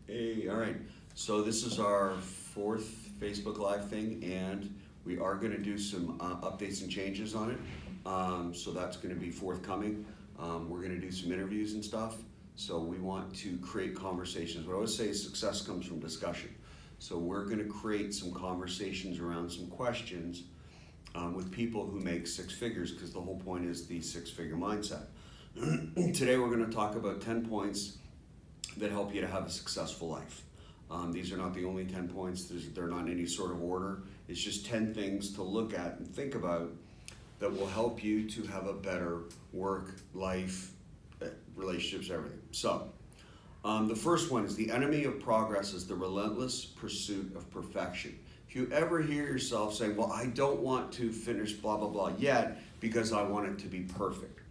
Hey, all right. So this is our fourth Facebook Live thing, and we are going to do some updates and changes on it. So that's going to be forthcoming. We're going to do some interviews and stuff. So we want to create conversations. What I always say is success comes from discussion. So we're going to create some conversations around some questions with people who make six figures, because the whole point is the six-figure mindset. Today we're going to talk about 10 points that help you to have a successful life. These are not the only 10 points. They're not in any sort of order. It's just 10 things to look at and think about that will help you to have a better work, life, relationships, everything. So, the first one is the enemy of progress is the relentless pursuit of perfection. If you ever hear yourself saying, well, I don't want to finish blah, blah, blah yet because I want it to be perfect.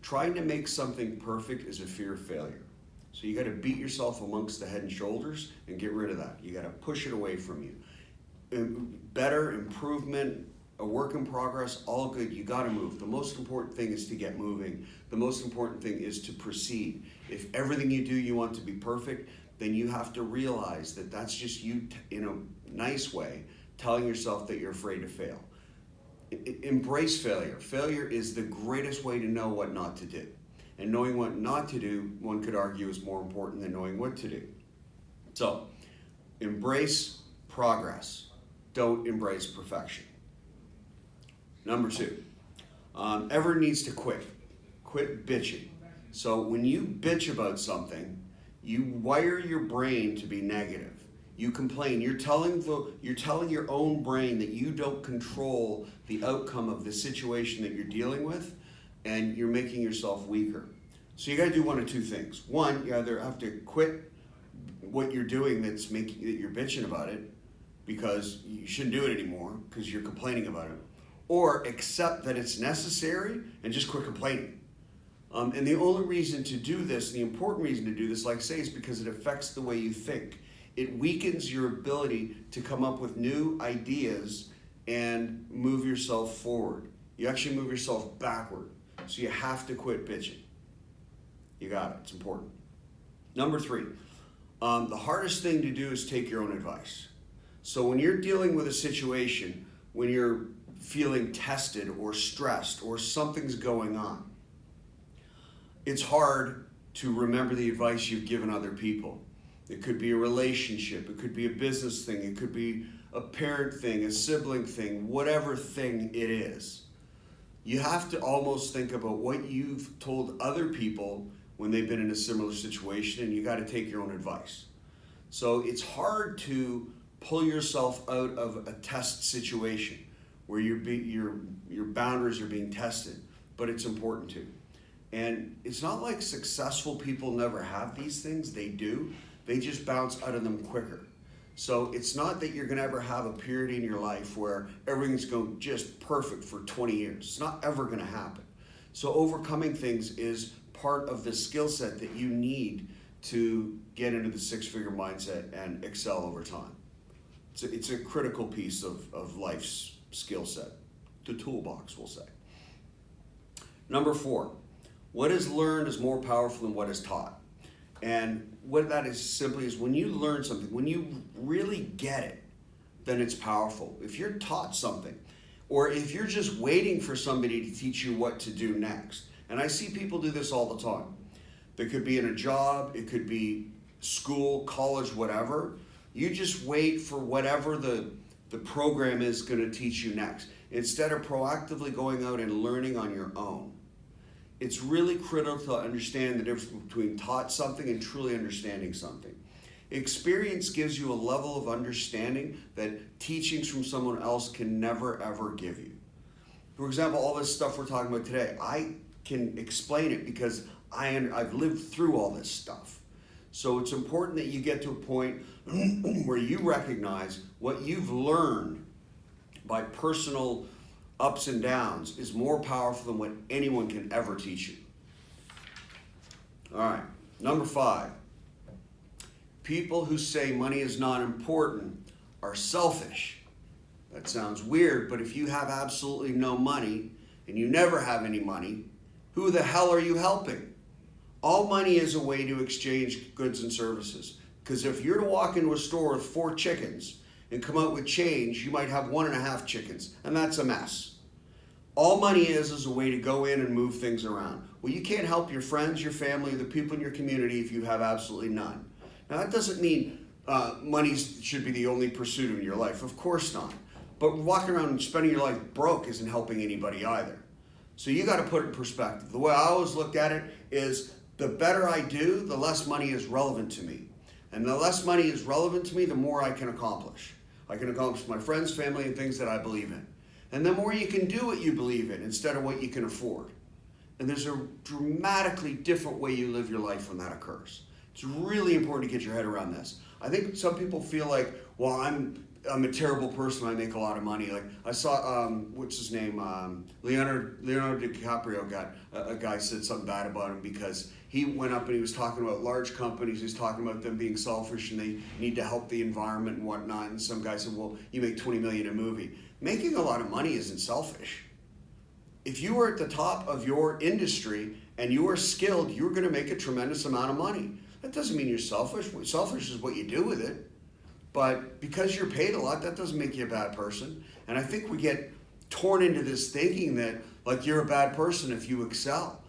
Trying to make something perfect is a fear of failure. So you got to beat yourself amongst the head and shoulders and get rid of that. You got to push it away from you. Better, improvement, a work in progress, all good. You got to move. The most important thing is to get moving. The most important thing is to proceed. If everything you do you want to be perfect, then you have to realize that that's just you in a nice way telling yourself that you're afraid to fail. Embrace failure. Failure is the greatest way to know what not to do. And knowing what not to do, one could argue, is more important than knowing what to do. So, embrace progress. Don't embrace perfection. Number two, everyone needs to quit. Quit bitching. So when you bitch about something, you wire your brain to be negative. You complain. You're telling your own brain that you don't control the outcome of the situation that you're dealing with, and you're making yourself weaker. So you got to do one of two things. One, you either have to quit what you're doing that you're bitching about it, because you shouldn't do it anymore because you're complaining about it, or accept that it's necessary and just quit complaining. And the only reason to do this, the important reason to do this, like I say, is because it affects the way you think. It weakens your ability to come up with new ideas and move yourself forward. You actually move yourself backward. So you have to quit bitching. You got it. It's important. Number three, the hardest thing to do is take your own advice. So when you're dealing with a situation, when you're feeling tested or stressed or something's going on, it's hard to remember the advice you've given other people. It could be a relationship, it could be a business thing, it could be a parent thing, a sibling thing, whatever thing it is. You have to almost think about what you've told other people when they've been in a similar situation, and you got to take your own advice. So it's hard to pull yourself out of a test situation where your boundaries are being tested, but it's important to. And it's not like successful people never have these things. They do. They just bounce out of them quicker. So it's not that you're going to ever have a period in your life where everything's going just perfect for 20 years. It's not ever going to happen. So overcoming things is part of the skill set that you need to get into the six-figure mindset and excel over time. It's a critical piece of life's skill set, the toolbox, we'll say. Number four, what is learned is more powerful than what is taught. And what that is simply is when you learn something, when you really get it, then it's powerful. If you're taught something, or if you're just waiting for somebody to teach you what to do next, and I see people do this all the time. They could be in a job, it could be school, college, whatever. You just wait for whatever the program is going to teach you next, instead of proactively going out and learning on your own. It's really critical to understand the difference between taught something and truly understanding something. Experience gives you a level of understanding that teachings from someone else can never, ever give you. For example, all this stuff we're talking about today, I can explain it because I've lived through all this stuff. So it's important that you get to a point where you recognize what you've learned by personal ups and downs is more powerful than what anyone can ever teach you. All right, number five. People who say money is not important are selfish. That sounds weird, but if you have absolutely no money and you never have any money, who the hell are you helping? All money is a way to exchange goods and services. Because if you're to walk into a store with 4 chickens and come out with change, you might have 1.5 chickens, and that's a mess. All money is a way to go in and move things around. Well, you can't help your friends, your family, the people in your community if you have absolutely none. Now, that doesn't mean money should be the only pursuit in your life. Of course not. But walking around and spending your life broke isn't helping anybody either. So you got to put it in perspective. The way I always looked at it is the better I do, the less money is relevant to me. And the less money is relevant to me, the more I can accomplish. I can accomplish my friends, family, and things that I believe in. And the more you can do what you believe in instead of what you can afford. And there's a dramatically different way you live your life when that occurs. It's really important to get your head around this. I think some people feel like, well, I'm a terrible person when I make a lot of money. Like I saw, what's his name? Leonardo DiCaprio a guy said something bad about him because he went up and he was talking about large companies. He was talking about them being selfish and they need to help the environment and whatnot. And some guy said, well, you make $20 million a movie. Making a lot of money isn't selfish. If you are at the top of your industry and you are skilled, you're going to make a tremendous amount of money. That doesn't mean you're selfish. Selfish is what you do with it. But because you're paid a lot, that doesn't make you a bad person. And I think we get torn into this thinking that like you're a bad person if you excel.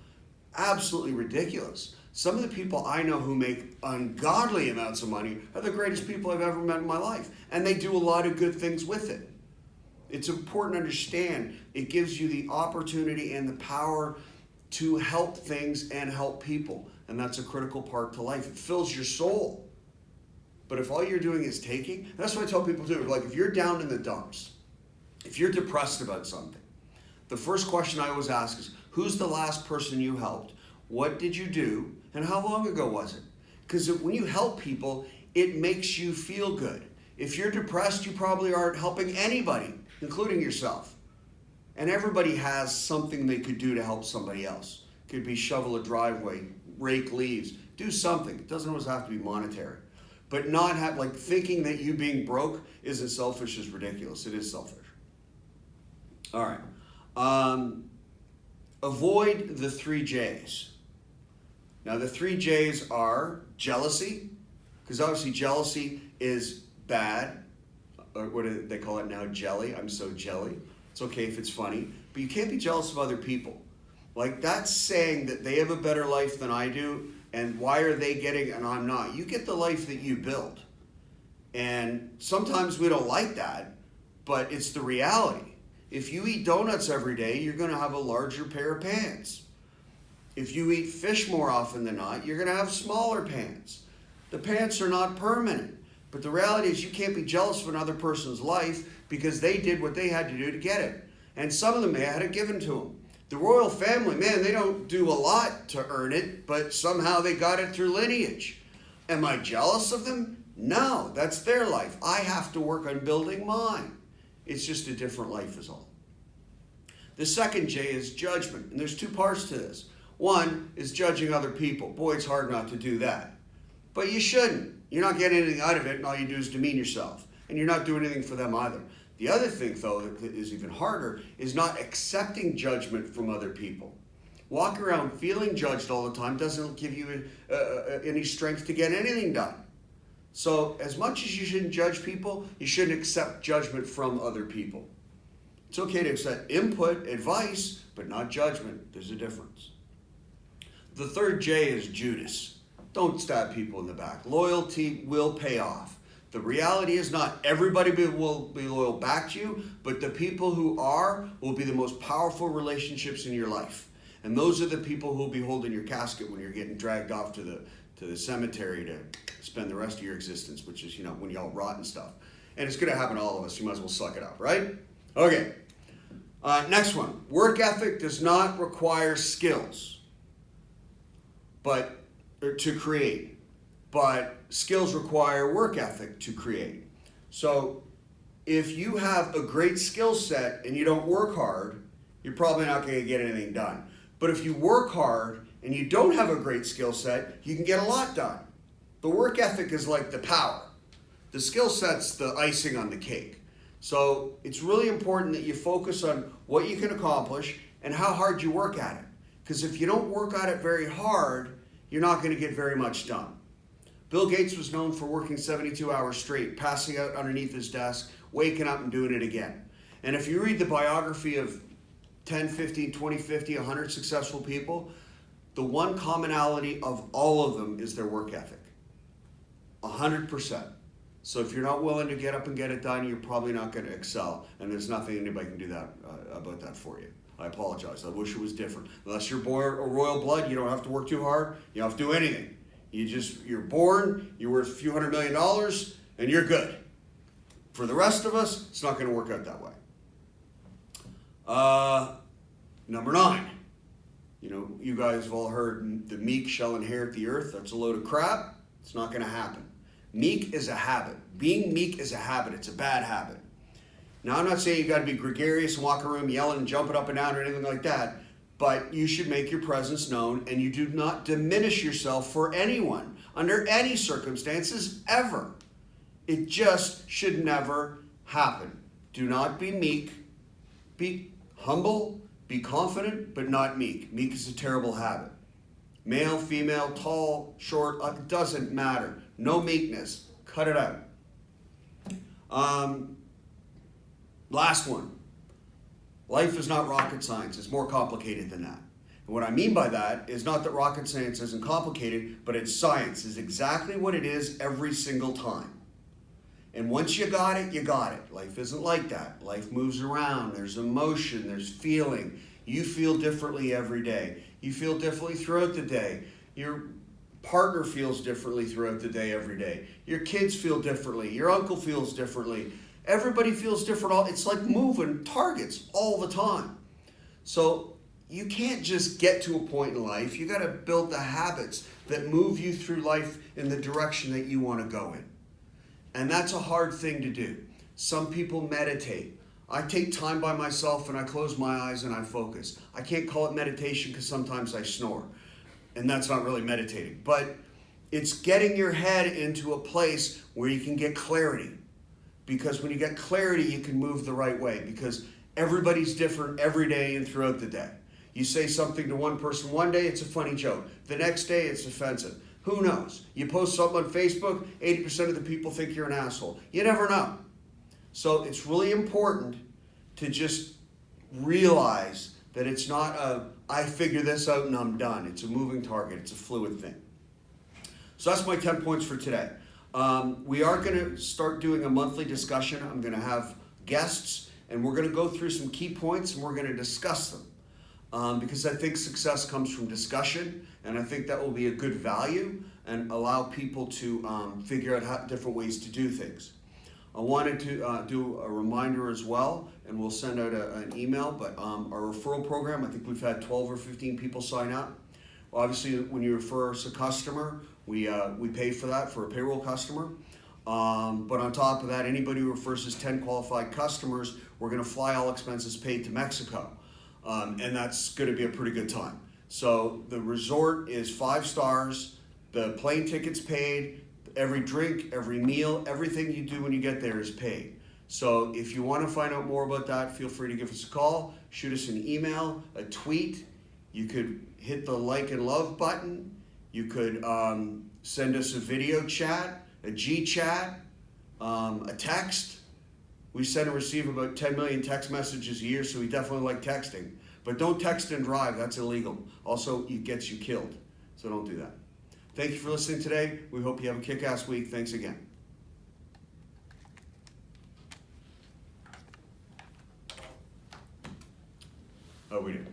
Absolutely ridiculous. Some of the people I know who make ungodly amounts of money are the greatest people I've ever met in my life. And they do a lot of good things with it. It's important to understand it gives you the opportunity and the power to help things and help people. And that's a critical part to life. It fills your soul. But if all you're doing is taking, that's what I tell people too. Like if you're down in the dumps, if you're depressed about something, the first question I always ask is, who's the last person you helped? What did you do? And how long ago was it? Because when you help people, it makes you feel good. If you're depressed, you probably aren't helping anybody, including yourself. And everybody has something they could do to help somebody else. It could be shovel a driveway, rake leaves, do something. It doesn't always have to be monetary. But not have, like thinking that you being broke isn't selfish is ridiculous. It is selfish. All right. Avoid the 3 J's. Now the 3 J's are jealousy, because obviously jealousy is bad. Or what do they call it now? Jelly. I'm so jelly. It's okay if it's funny, but you can't be jealous of other people. Like that's saying that they have a better life than I do, and why are they getting and I'm not? You get the life that you build. And sometimes we don't like that, but it's the reality. If you eat donuts every day, you're going to have a larger pair of pants. If you eat fish more often than not, you're going to have smaller pants. The pants are not permanent. But the reality is you can't be jealous of another person's life because they did what they had to do to get it. And some of them may have had it given to them. The royal family, man, they don't do a lot to earn it, but somehow they got it through lineage. Am I jealous of them? No, that's their life. I have to work on building mine. It's just a different life is all. The second J is judgment, and there's 2 parts to this. One is judging other people. Boy, it's hard not to do that. But you shouldn't. You're not getting anything out of it, and all you do is demean yourself. And you're not doing anything for them either. The other thing, though, that is even harder is not accepting judgment from other people. Walking around feeling judged all the time doesn't give you any strength to get anything done. So as much as you shouldn't judge people, you shouldn't accept judgment from other people. It's okay to accept input, advice, but not judgment. There's a difference. The third J is Judas. Don't stab people in the back. Loyalty will pay off. The reality is not everybody will be loyal back to you, but the people who are will be the most powerful relationships in your life. And those are the people who will be holding your casket when you're getting dragged off to the cemetery to spend the rest of your existence, which is, when you all rot and stuff. And it's going to happen to all of us. You might as well suck it up, right? Okay. Next one. Work ethic does not require skills to create. But skills require work ethic to create. So if you have a great skill set and you don't work hard, you're probably not going to get anything done. But if you work hard and you don't have a great skill set, you can get a lot done. The work ethic is like the power. The skill set's the icing on the cake. So it's really important that you focus on what you can accomplish and how hard you work at it. Because if you don't work at it very hard, you're not going to get very much done. Bill Gates was known for working 72 hours straight, passing out underneath his desk, waking up and doing it again. And if you read the biography of 10, 15, 20, 50, 100 successful people, the one commonality of all of them is their work ethic. 100%. So if you're not willing to get up and get it done, you're probably not going to excel. And there's nothing anybody can do about that for you. I apologize. I wish it was different. Unless you're born a royal blood, you don't have to work too hard. You don't have to do anything. You're born, you're worth a few $100 million, and you're good. For the rest of us, it's not going to work out that way. Number 9. You guys have all heard the meek shall inherit the earth. That's a load of crap. It's not going to happen. Meek is a habit. Being meek is a habit. It's a bad habit. Now, I'm not saying you got to be gregarious and walk around yelling and jumping up and down or anything like that, but you should make your presence known, and you do not diminish yourself for anyone under any circumstances ever. It just should never happen. Do not be meek. Be humble, be confident, but not meek. Meek is a terrible habit. Male, female, tall, short, it doesn't matter. No meekness. Cut it out. Last one. Life is not rocket science. It's more complicated than that. And what I mean by that is not that rocket science isn't complicated, but it's science. It's exactly what it is every single time. And once you got it, you got it. Life isn't like that. Life moves around. There's emotion. There's feeling. You feel differently every day. You feel differently throughout the day. Your partner feels differently throughout the day every day. Your kids feel differently. Your uncle feels differently. Everybody feels different. It's like moving targets all the time. So you can't just get to a point in life. You got to build the habits that move you through life in the direction that you want to go in. And that's a hard thing to do. Some people meditate. I take time by myself and I close my eyes and I focus. I can't call it meditation because sometimes I snore. And that's not really meditating. But it's getting your head into a place where you can get clarity. Because when you get clarity, you can move the right way. Because everybody's different every day and throughout the day. You say something to one person one day, it's a funny joke. The next day, it's offensive. Who knows? You post something on Facebook, 80% of the people think you're an asshole. You never know. So it's really important to just realize that it's not I figure this out and I'm done. It's a moving target. It's a fluid thing. So that's my 10 points for today. We are going to start doing a monthly discussion. I'm going to have guests, and we're going to go through some key points, and we're going to discuss them. Because I think success comes from discussion, and I think that will be a good value and allow people to figure out different ways to do things. I wanted to do a reminder as well, and we'll send out an email, but our referral program, I think we've had 12 or 15 people sign up. Obviously, when you refer us a customer, we pay for that for a payroll customer. But on top of that, anybody who refers us 10 qualified customers, we're going to fly all expenses paid to Mexico. And that's going to be a pretty good time. So the resort is 5 stars, the plane ticket's paid, every drink, every meal, everything you do when you get there is paid. So if you want to find out more about that, feel free to give us a call, shoot us an email, a tweet. You could hit the like and love button. You could send us a video chat, a G-chat, a text. We send and receive about 10 million text messages a year, so we definitely like texting. But don't text and drive, that's illegal. Also, it gets you killed, so don't do that. Thank you for listening today. We hope you have a kick-ass week. Thanks again. Oh, we do.